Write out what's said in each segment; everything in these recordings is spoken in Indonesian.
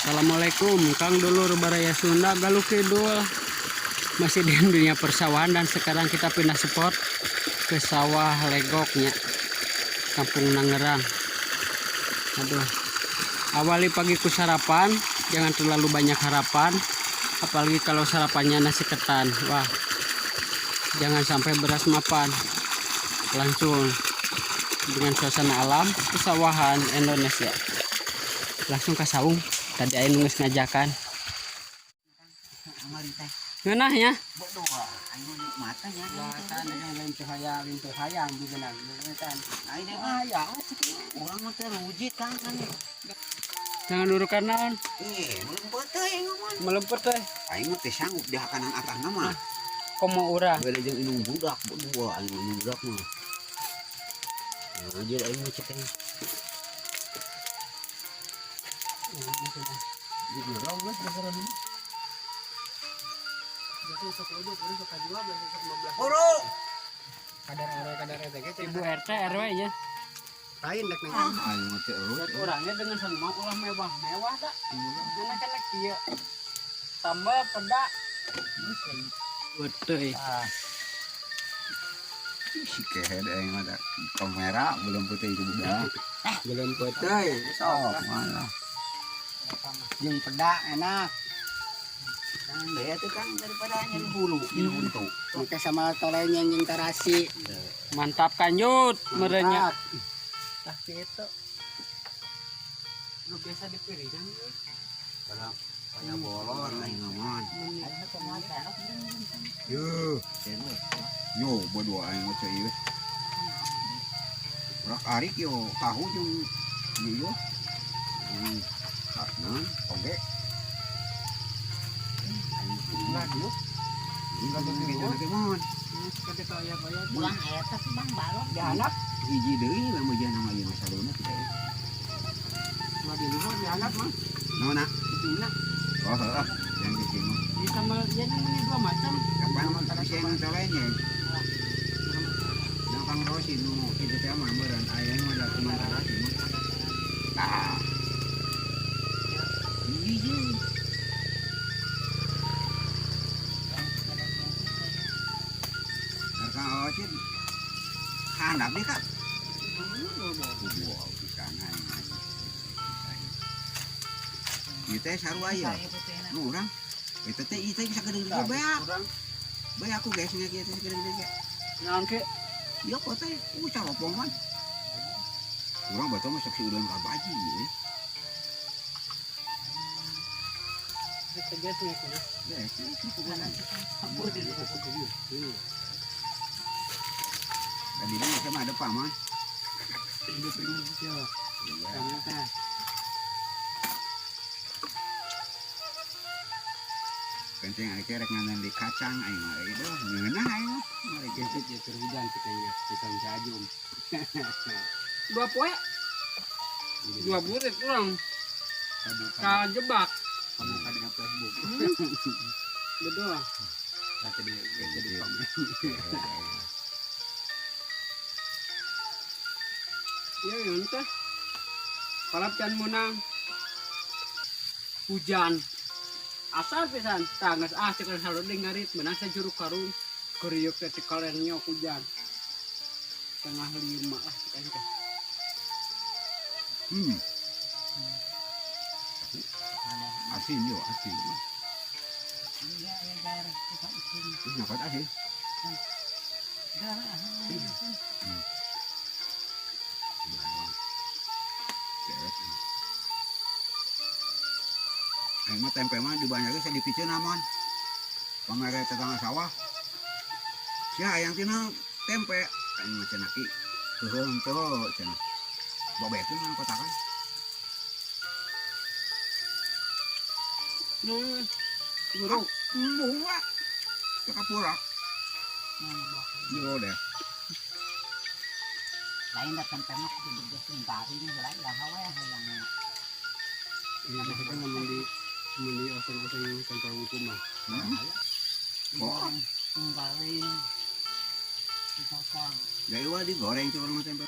Assalamualaikum, Kang Dulur Baraya Sunda Galuh Kidul. Masih di dunia persawahan dan sekarang kita pindah spot ke sawah Legoknya, Kampung Nangerang. Aduh, awali pagiku sarapan, jangan terlalu banyak harapan, apalagi kalau sarapannya nasi ketan. Wah, jangan sampai beras mapan. Langsung dengan suasana alam pesawahan Indonesia. Langsung ke saung. Tadi aing geus ngajakan. Ngeunah nya. Bodoh, aing matanya. Watan dengan lintuh hayang di genang. Watan. Aing hayang. Urang mah teh rujit kan. Jangan durukan naon. Melempet teh ngomong. Melempet teh. Aing mah teh sanggup di hakanan atasna mah. Komo urang. Beda jeung indung budak, bodoh aing indung budak mah. Rujit aing mah cek. Di gerong geus gara-gara ini. Oro. Kadar Ibu RT RW nya. Lain dek neng. Aing mah teh urut. Orangnya dengan semua ulah mewah dah. Mana kan kieu. Tambah pedak. Betul. Si kehe aing mah da kamera belum putih itu budak. Belum putih. Sok mana. Jeung pedak enak. Kan bea teh kan daripada nyen hulu, nyen buntu. Make sama torenya jeung tarasi. Mantap kanjut merenya. Tah kitu. Lu biasa dipirikan. Kalau kayak bolor aing ngomong. Yo, bodoh aing mah ceu ieu. Rak arik yo tahu jeung ieu. Nah, oke. Waduh. Pulang eta sih Bang balon. Dihanap. Hiji deui lah meujan nama ieu masaluna teh. Mah di luhur dihanap mah. Naonna? Dipina. Oh, heeh. Yang di sini. Bisa melihat ini dua macam. Kapan mah bisa yang tolenya. Dan Kang Rosi nu kitu teh mah meureun aya mah da kumaha sih. Ah. Hiji. Kang Rosi handap deh Kak. Wow, pisan aing. Ieu teh sarua aya. Nu urang. Eta teh ieu teh bisa gede-gede beak. Bae aku guys nya kieu teh gede-gede. Naon ke? Ieu kok teh calopongan. Urang bato mah sok si udeun ka baji ieu. Tegas nih kana. Guys, Ampun di luhur. tadi ni sama ada paman. Hidup ini hijau. Karena teh Kencing ada kerek ngangan di kacang aing mah itu ngeunah aing mah. Mari gencet ya terhujan kitanya pisang jajum. Dua poe. Dua burit kurang. Kajebak. kamu kadang Facebook. Betul. Nanti di komen. Ya yang teh. Kalap can menang. Hujan. Asal pisan tangas cekel saluding ngarit menang sajuruk karung kriuk teh tikalennya hujan. Tengah 5 kan teh. Asin yo asin. Iya, ya daerah kita sini. Kenapa asin? Aing mah tempe mah dibanyakeun saya dipiceun namun. Pamere tetangga sawah. Sia hayang tina tempe aing mah cenah ki. Heuh henteu cenah. Bobekeun kan kotakan. Buruk. Bunga. Kapura. Yo deh. Lain datang temak di depan bari ini lain lah hawa yang Ini kita ngomong di oseng-oseng tempat hukum mah. Oh, kembali misalkan dari awal digoreng cuma sama tempe.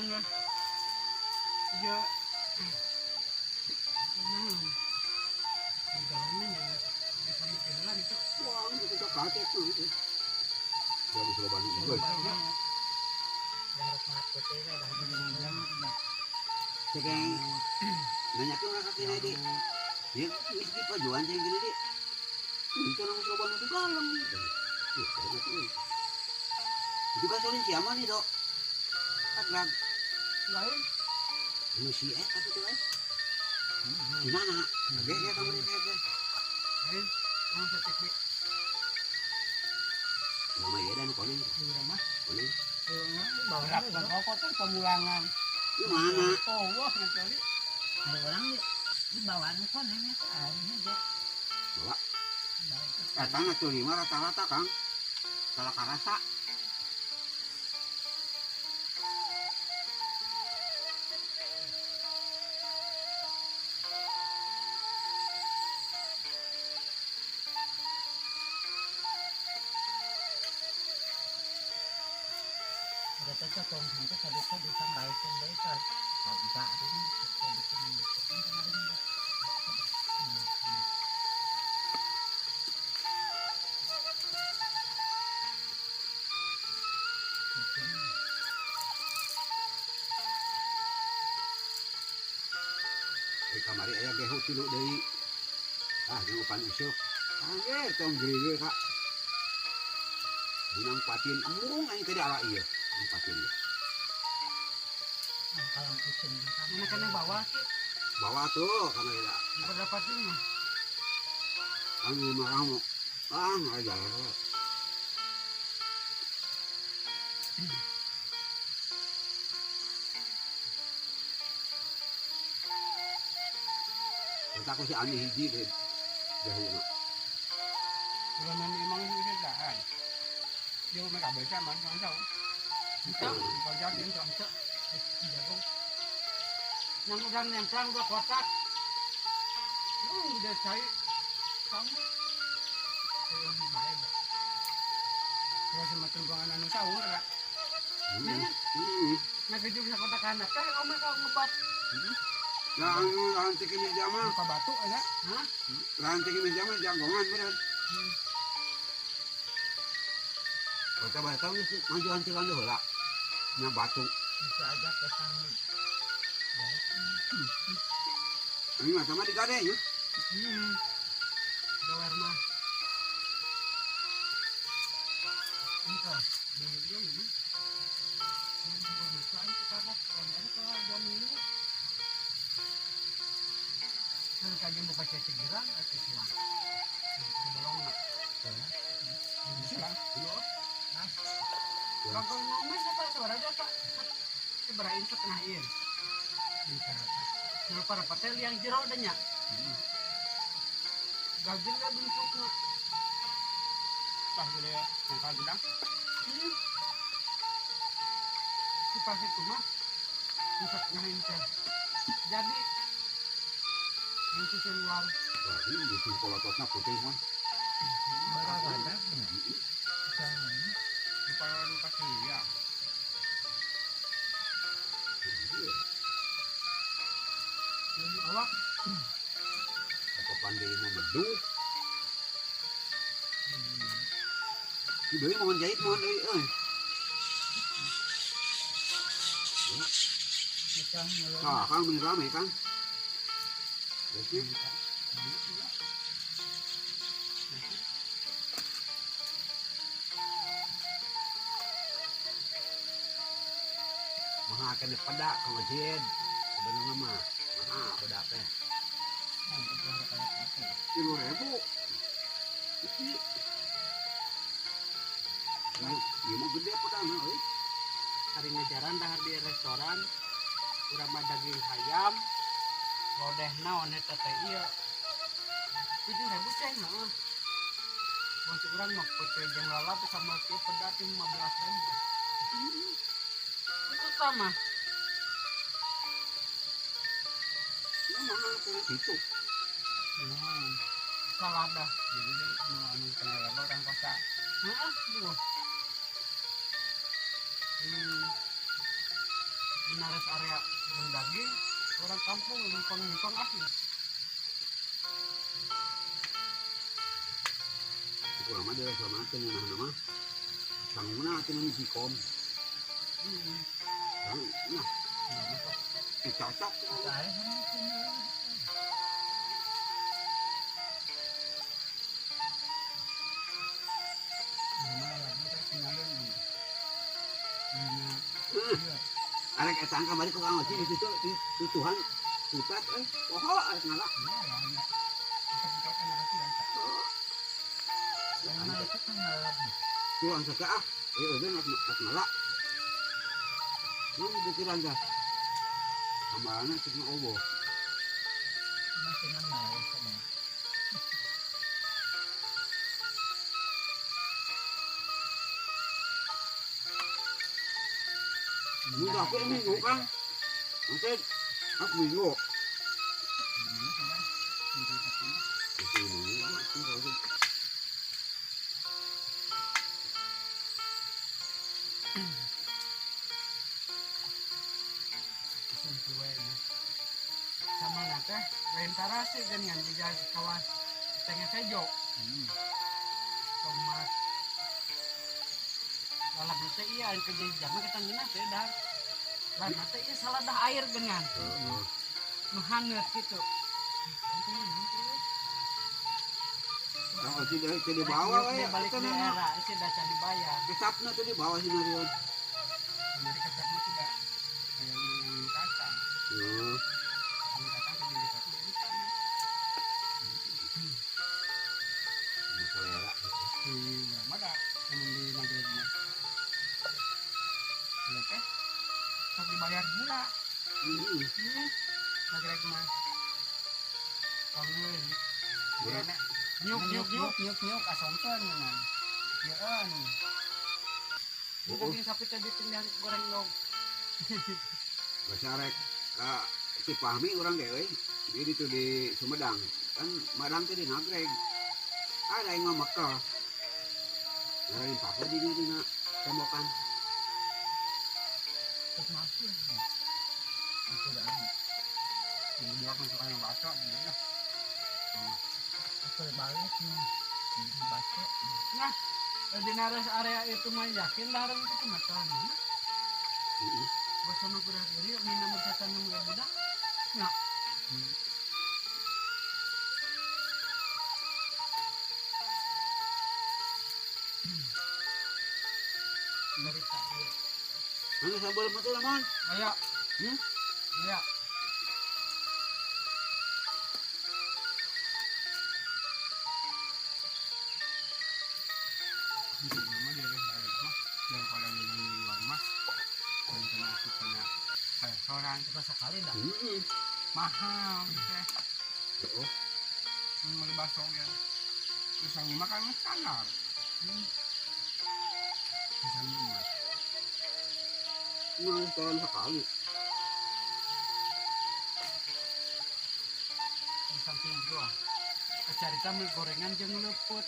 orang lah. Ya. Nah. Jalannya ya. Bisa jalan itu. Wah, itu tak kaget tuh itu. Dia bisa banyak juga. Darat mati teh dah di Sekarang banyak tuh nggak kakek di. Dia mesti pajuan ceng gini di. Itu orang bisa banyak tuh dalam. Itu kan soalnya siapa nih dok? Agak Lain. manusia tapi tuh gimana? Oke ya kamu nih kayak Lain. Yang setik. nama ya dan koning di rumah. koning Berat rokok kan pemulangan. gimana? Oh, wah yang kali. Ada orang di bawaan kok nanya aja. Bawa datang tuh 5 rata-rata kang salah karasa Ada cocok dong, nanti kadang bisa baikkan baikkan. Kalau bisa ini bisa bikin kemarin. kamari ayah gehu tilu dari yang upan usuk tong gede kak bunang patin embung aja tadi ala iya yang patin ya Kalau kucing Mana kena bawa sih? bawa tuh kamari lah Berapa sih mah? kamu marah mau nggak jalan aku si Ani hiji deh jauh nak Kalau memang itu kan. Dia mereka bisa man kan tahu. Kita kalau jadi contoh jago. Yang udah nempel udah kotak. Udah saya kamu. Yang baik. Kalau semacam penganan tahu enggak? Nah keju bisa kotak anak. Kan om mereka ngebat. Lahan tikin jama, Buka batu aja. Hah? lahan tikin jama jagongan bener. Kota Batam ni majuan tikan tu lah, nya batu. bisa aja pesan. Ini macam mana digade ya? Dolar mah. Entah. Dia ini. Bukan kita kalau 2 minggu. Kan kajian buka cecegiran atau silang. Belum nak. Silang. Kalau ngomong kita suara aja tak. Seberain setengah in. Kalau para patel yang jero adanya. Gajil lah bentuknya. Tah gede yang kagudang. Kipas itu mah bisa setengah inci. Jadi yang sisi luar Wah ini di sekolah kosnya putih mah. Berapa ada? di palu kasih ya. Awak Apa pandai mau medu? Idoi mohon jahit mohon deui Nah, kang ini rame kang. Jadi maha kena pedak kang Ojed. Sebenarnya mah maha pedak teh. 10.000. Iki. Ini mau gede pedangnya, euy. hari ngajaran dahar di restoran urang mah daging ayam lodehna one teh ieu 7.000 ceng mah. Bos urang mah pete jeung lalap sama kieu pedat 15.000. Itu sama. Ya mahal kena situ. Salada. Jadi mau anu kena ya orang kosa. Heeh, duh. area yang daging orang kampung numpang api. Kurang mah dia sama tengah nama. Sanguna tengah misi kom. Nah, dicocok. Cái nó Arek etang kamari kok ngajin di situ di Tuhan putat poho arek ngalak. nó rất là Tuang saka udah ngalak. Mun pikiran dah. Amalna cek na obo. masih nambah sama. Mun aku minggu kan. Nanti aku minggu. Sama nate lain tarasi dengan di kawas tengah sejo tomat lalap nate iya yang kerja jama kita minat ya dah lah nate iya salah dah air dengan nuhanet gitu Kalau tidak di bawah dia balik di era itu dah cari bayar kecapnya tuh di bawah sini Rion. jadi kecapnya tidak yang kacang yang kacang ke diri satu Selera. mana yang di nagreg mas lihat tak dibayar gula nagreg mas kangen nyuk asongkeun man yeun bukan di sapi tadi tinggal goreng dong Bahasa arek si Fahmi orang dewe. Dia itu di Sumedang. Kan Madang tuh di Nagreg. Ada yang ngomong Mekah. Ngarain papa di tembokan. Terus masuk. Aku udah ini dia suka yang baca ya aku balik nih. Baca. nah di naras area itu mah yakin larang itu kemakan bos sama kuda diri mina bersatan nemu budak ya dari tadi Ano sambal mo ito naman? ayo iya daripada yang di luar mah dan kena aku kena restoran Kita sekali dah. mahal teh Oo. mau bakso ya terus yang makan standar bisa lima Mga restoran sa kali. di samping itu cari tamu gorengan jeung leput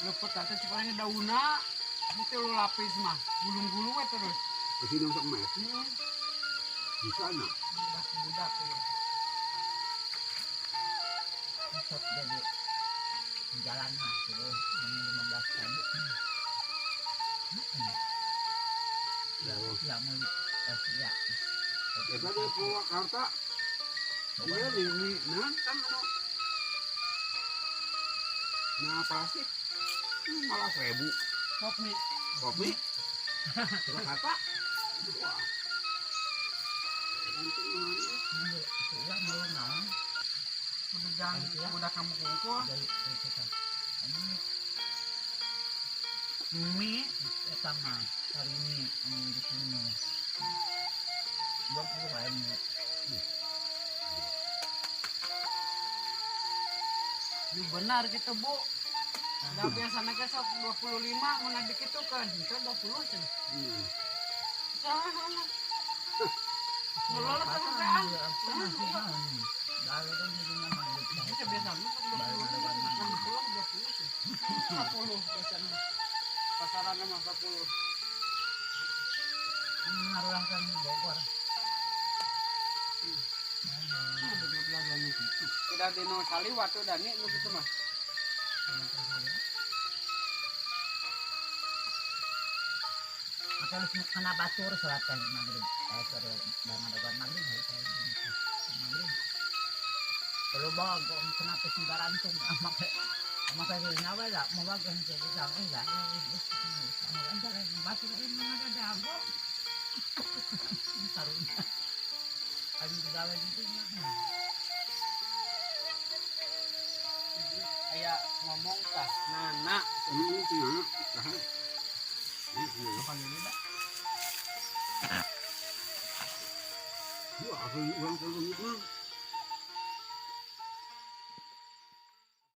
leput nanti sebenarnya dauna itu lo lapis mah gulung-gulung terus Masinong sa kumet. Di sana. budak ya Besok jadi jalan lah terus yang 15 ribu. Oo. Ya mau ya. Ito di Purwakarta. Iya di nantan ano. Na plastik. Malah 1.000. kopi Kopi. Purwakarta. Wah. Gantung mana? Ya mau naon kebejan budak kamu kumpul dari itu kan. Ini mie sama hari ini di sini. 20 ribu. ini benar gitu bu udah biasanya ke 25 mengadik itu kan kita 20 sih salah Lolos sampean. Dari kan jadi nama itu. Kita biasanya 40 biasanya. Pasaran mah 40. Mengarahkan Bogor. udah di nu saliwat tuh dan nu gitu mah. Maka harus kena batur sholat kan maghrib. Sore dan ada maghrib harus maghrib. Kalau bawa kena pesindarantung maka nyawa lah mau bagian jadi sama enggak sama enggak yang batur ini ada dago. Taruhnya. Ada gawe gitu ya. Kayak ngomong tah nana Ini tinggal tahan. Apa ini dah? Wah, aku orang terus